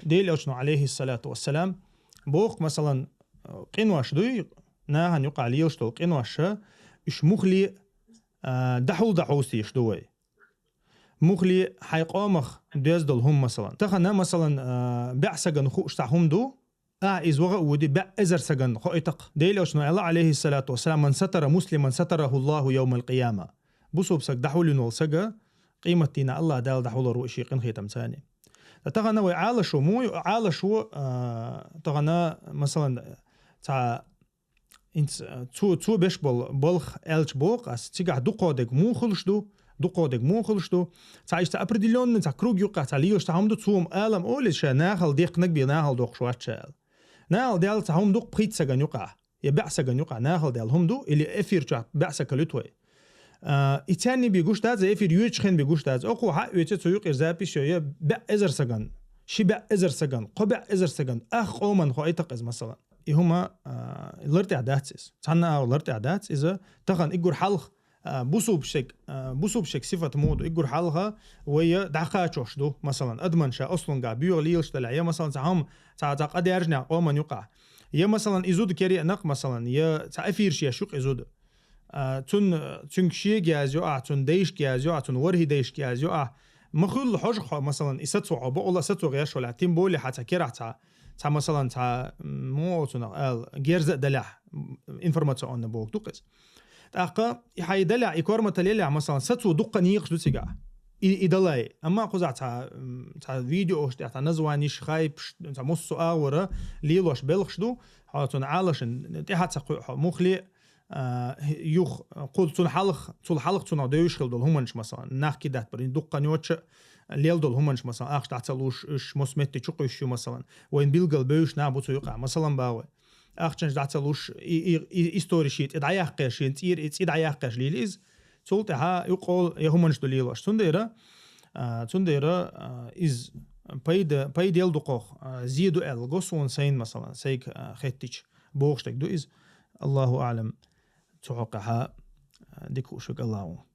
ديل أشنو عليه الصلاة والسلام بوق مثلا قنواش دوي ناهن يقع ليشتو قنواش إش مخلي دحوسي يشدوي مخلي حيقامخ ديزدل هم مثلا تخنا مثلا بعسجن خوش تاعهم دو إز وغا ودي بأزر سجن خائتق ديل أشنو الله عليه الصلاة والسلام من ستر مسلما ستره الله يوم القيامة بوسوب سك دحول نول سجا قيمتنا الله دال دحول روشي قن ختم ثاني تغنى وعالشو مو عالشو تغنى مثلا تاع انت تو بيش بولخ الش بوق اس تيغا دقودك مو خلشدو دقودك مو خلشدو تاع است ابرديلون تاع كروج يقع تاع ليوش تاعهم دو توم الم اولش ناخل ديق نك بي ناخل دوق شواتشال ناخل ديال تاعهم دوق بخيت سغن يقع يبع سغن يقع ناخل ديالهم دو اللي افير تاع بعسه كلتوي إتاني بيجوش تاز إفير يوتشخن بيجوش تاز أقو حق يوتشويق إرزابي شوية بع إزر سجن شبع إزر سجن قبع إزر سجن أخ أومن خايتق إز مثلا هما لرت عاداتس تنا لرت عادات إذا تخن إجور حلخ بوسوب شك صفة مود إجور حلخها ويا دعقاتش دو مثلا أدمن شا أصلا قا بيو ليلش تلعيا مثلا تعهم تعتق قد يرجع أومن يقع يا مثلا إزود كري نق مثلا يا تعفير شيء شوق إزود تون شيء جازو تون ديش جازو تون وره ديش جازو مخول حجخ مثلا إستو عبا الله ستو غياش ولا تيم بولي حتى كرع تا مثلا تا مو تون جيرز دلع إنفورماتيون بوك دوقس تاقا يحي دلع يكورما تليلع مثلا ستو دقا نيقش دو تيقع إدلاي أما قزع تا فيديو أوش تا نزوانيش خايب تا مصو آورا ليلوش بلخش دو حالتون عالش تي حتى مخلي يوخ قول تون حلق تون ديوش خل دول همانش مثلا نحكي دات برين دقة نيوتش ليل دول همانش مثلا أخش تعتلوش إش مسمت تشقيش مثلا وين بيلقل بيوش نابوتو يقع مثلا باوي أخشنش تعتلوش إستوري شيت إدعياق قاش ينتير إدعياق قاش ليليز تولتها يقول يهمانش دليلوش تنديرا إز بايد يل دقوق زيدو الجوسون سين مثلا سيك خيتش بوغشتك دو إز الله أعلم تعقها ديكوشك الله